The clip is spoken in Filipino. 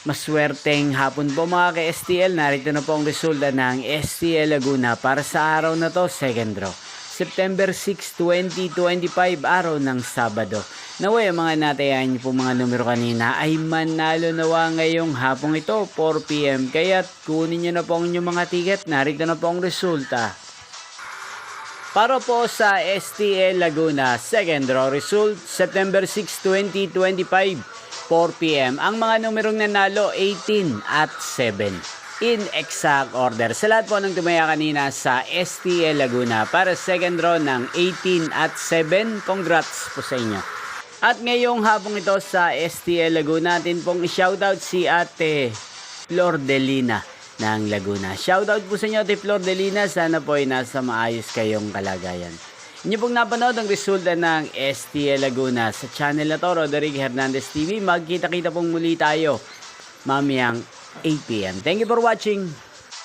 Maswerteng hapon po mga ka-STL. Narito na po ang resulta ng STL Laguna para sa araw na to, second draw. September 6, 2025, araw ng Sabado. Naway ang mga natayan niyo po mga numero kanina ay manalo nawa ngayong hapong ito, 4 PM. Kaya kunin niyo na po ang inyong mga ticket. Narito na po ang resulta. Para po sa STL Laguna, second draw result, September 6, 2025. 4 PM. Ang mga numerong nanalo, 18 at 7. In exact order. Sa lahat po ng tumaya kanina sa STL Laguna para second draw ng 18 at 7. Congrats po sa inyo. At ngayong hapong ito sa STL Laguna, natin pong i-shoutout si Ate Flordelina ng Laguna. Shoutout po sa inyo, Ate Flordelina. Sana po ay nasa maayos kayong kalagayan. Inyo pong napanood ang resulta ng STL Laguna sa channel na to, Roderick Hernandez TV. Magkita-kita pong muli tayo mamayang 8 PM. Thank you for watching.